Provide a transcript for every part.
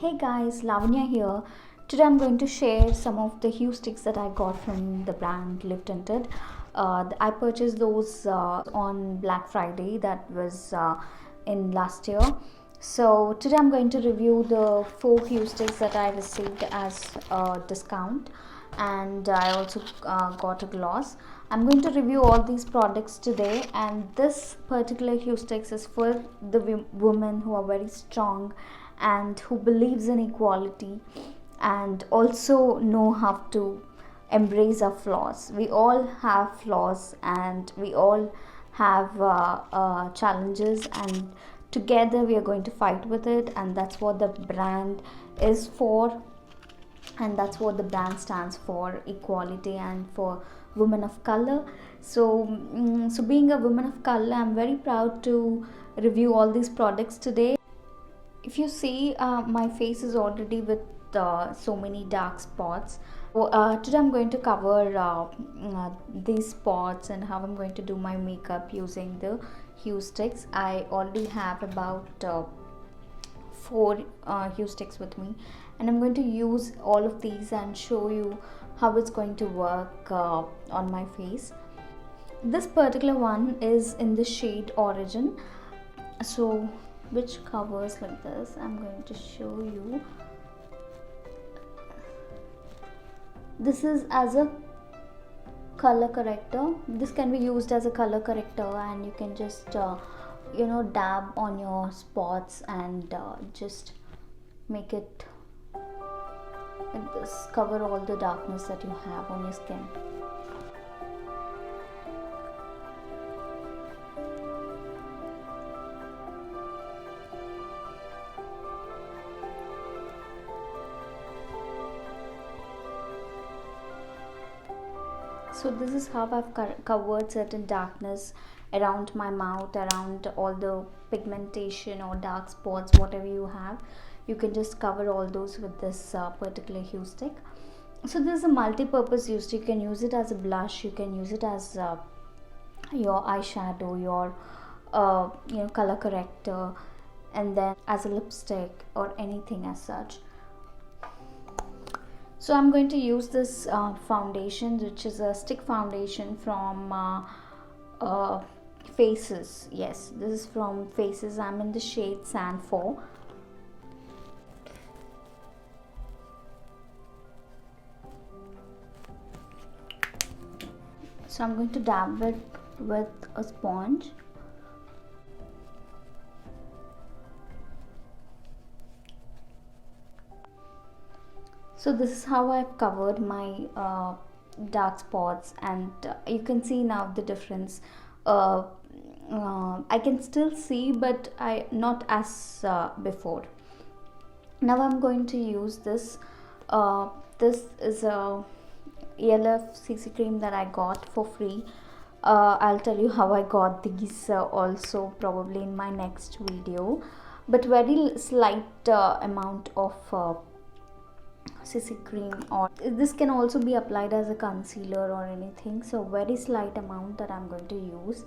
Hey guys, Lavanya here. Today I'm going to share some of the Huesticks that I got from the brand TINTED. I purchased those on Black Friday, that was in last year. So today I'm going to review the 4 Huesticks that I received as a discount, and I also got a gloss. I'm going to review all these products today, and this particular Huesticks is for the women who are very strong and who believes in equality and also know how to embrace our flaws. We all have flaws and we all have challenges, and together we are going to fight with it, and that's what the brand is for, and that's what the brand stands for: equality and for women of color. So being a woman of color, I'm very proud to review all these products today. If you see, my face is already with so many dark spots. Today I'm going to cover these spots and how I'm going to do my makeup using the Huesticks. I already have about 4 Huesticks with me, and I'm going to use all of these and show you how it's going to work on my face. This particular one is in the shade Origin, so which covers like this. I'm going to show you. This is as a color corrector. This can be used as a color corrector, and you can just dab on your spots and just make it like this, cover all the darkness that you have on your skin. So this is how I've covered certain darkness around my mouth, around all the pigmentation or dark spots, whatever you have. You can just cover all those with this particular Huestick. So this is a multi-purpose Huestick. You can use it as a blush, you can use it as your eyeshadow, your color corrector, and then as a lipstick or anything as such. So I'm going to use this foundation, which is a stick foundation from Faces. Yes, this is from Faces. I'm in the shade Sand 4. So I'm going to dab it with a sponge. So this is how I've covered my dark spots, and you can see now the difference. I can still see, but I not as before. Now I'm going to use this. This is a ELF CC cream that I got for free. I'll tell you how I got these also probably in my next video, but very slight amount of CC cream, or this can also be applied as a concealer or anything, so very slight amount that I'm going to use.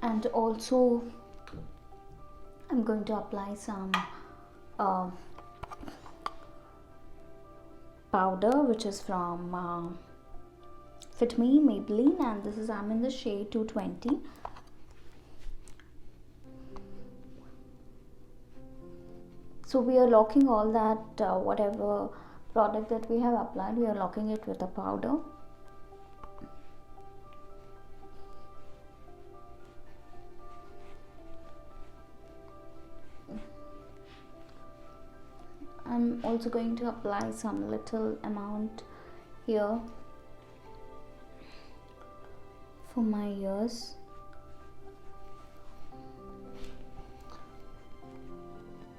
And also I'm going to apply some powder, which is from Fit Me Maybelline, and this is I'm in the shade 220. So we are locking all that whatever product that we have applied, we are locking it with a powder. I'm also going to apply some little amount here for my ears.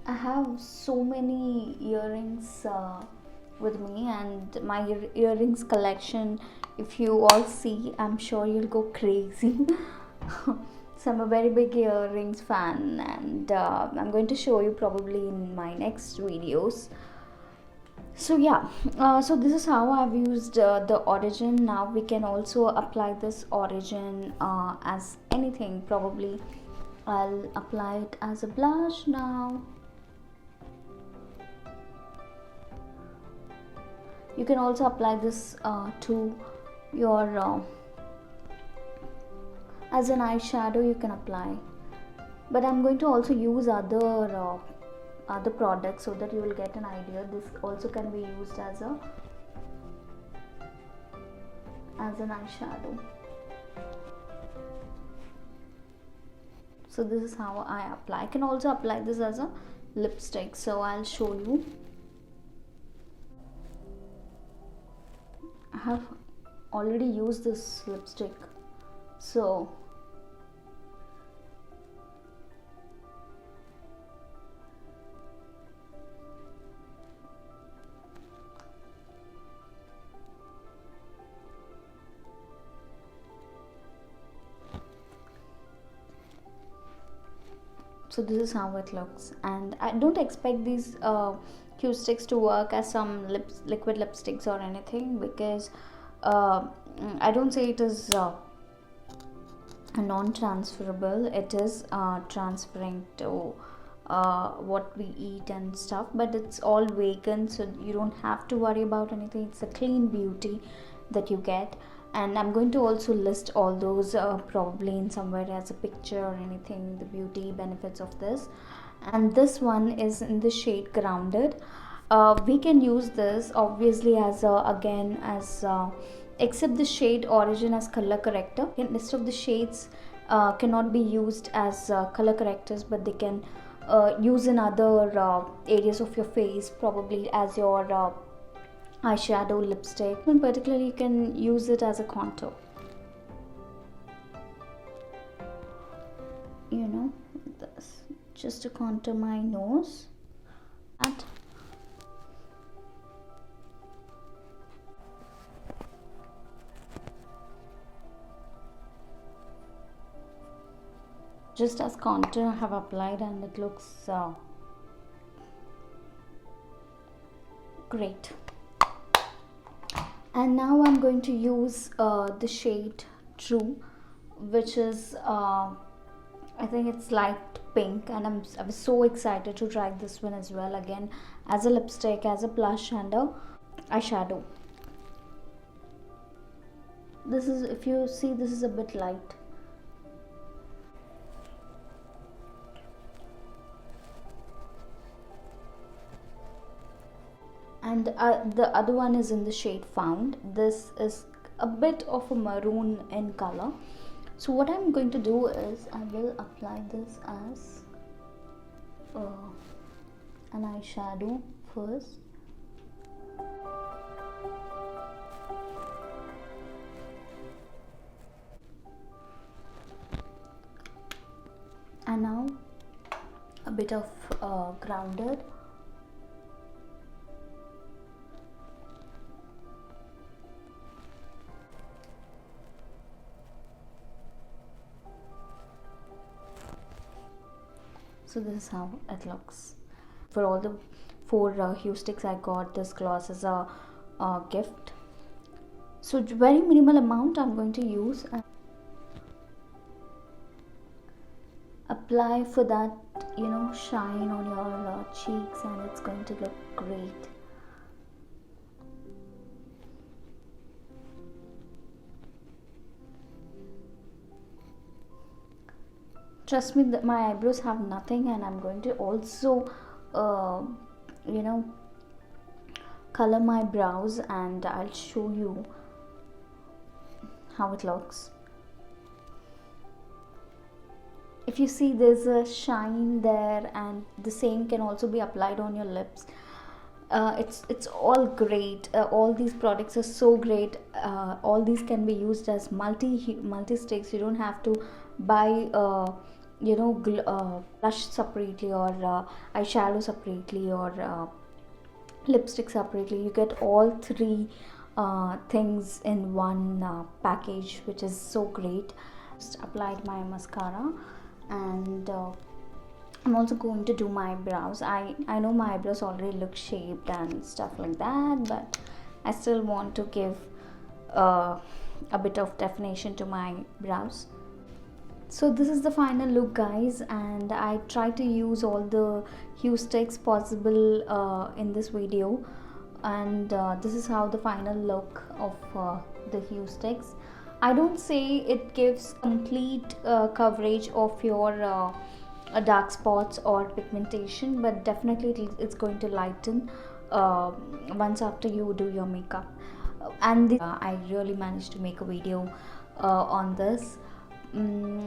I have so many earrings with me, and my earrings collection, if you all see, I'm sure you'll go crazy. So I'm a very big earrings fan, and I'm going to show you probably in my next videos. So yeah, so this is how I've used the origin. Now we can also apply this origin as anything. Probably I'll apply it as a blush now. You can also apply this to your as an eyeshadow. You can apply, but I'm going to also use other products so that you will get an idea. This also can be used as an eyeshadow. So this is how I apply. I can also apply this as a lipstick, so I'll show you. I have already used this lipstick, so this is how it looks. And I don't expect these Huesticks to work as some liquid lipsticks or anything, because I don't say it is non-transferable. It is transferring to what we eat and stuff, but it's all vegan, so you don't have to worry about anything. It's a clean beauty that you get. And I'm going to also list all those probably in somewhere as a picture or anything, the beauty benefits of this. And this one is in the shade Grounded. We can use this obviously as again as except the shade Origin as color corrector. Rest of the shades cannot be used as color correctors, but they can use in other areas of your face, probably as your eyeshadow, lipstick. In particular, you can use it as a contour, you know, this, just to contour my nose. And just as contour I have applied, and it looks great. And now I'm going to use the shade True, which is I think it's light pink, and I was so excited to try this one as well, again as a lipstick, as a blush, and a eyeshadow. This is, if you see, this is a bit light. And the other one is in the shade Found. This is a bit of a maroon in color. So what I'm going to do is I will apply this as an eyeshadow first. And now a bit of Grounded. So this is how it looks. For all the 4 Huesticks, I got this gloss as a gift. So very minimal amount I'm going to use. Apply for that, you know, shine on your cheeks, and it's going to look great. Trust me that my eyebrows have nothing, and I'm going to also you know, color my brows, and I'll show you how it looks. If you see, there's a shine there, and the same can also be applied on your lips. It's all great. All these products are so great. All these can be used as multi sticks. You don't have to buy you know, blush separately, or eyeshadow separately, or lipstick separately. You get all 3 things in one package, which is so great. Just applied my mascara, and I'm also going to do my eyebrows. I know my eyebrows already look shaped and stuff like that, but I still want to give uh, a bit of definition to my brows. So this is the final look, guys, and I try to use all the Huesticks possible in this video, and this is how the final look of the Huesticks. I don't say it gives complete coverage of your dark spots or pigmentation, but definitely it's going to lighten once after you do your makeup. And I really managed to make a video on this.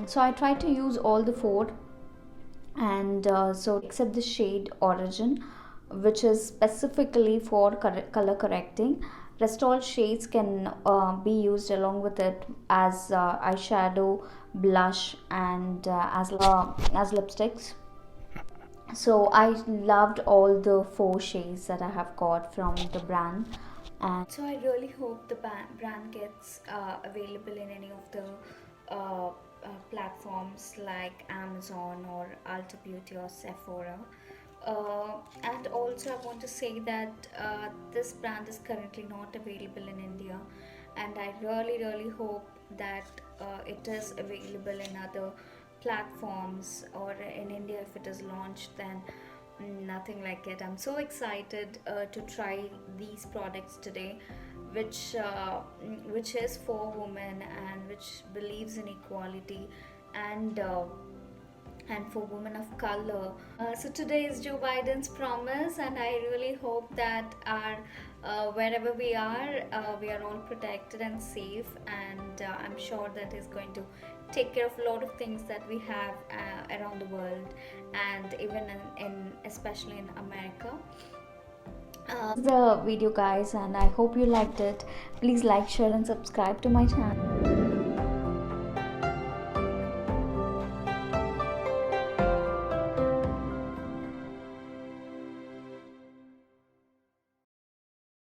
So I tried to use all the four, and so except the shade Origin, which is specifically for color correcting. Rest all shades can be used along with it as eyeshadow, blush, and as lipsticks. So I loved all the four shades that I have got from the brand, and so I really hope the brand gets available in any of the platforms like Amazon or Ulta Beauty or Sephora. And also I want to say that this brand is currently not available in India, and I really hope that it is available in other platforms, or in India if it is launched, then nothing like it. I'm so excited to try these products today, which is for women and which believes in equality, and for women of color. So today is Joe Biden's promise, and I really hope that our wherever we are all protected and safe. And I'm sure that he's going to take care of a lot of things that we have around the world, and even in especially in America. The video, guys, and I hope you liked it. Please like, share, and subscribe to my channel.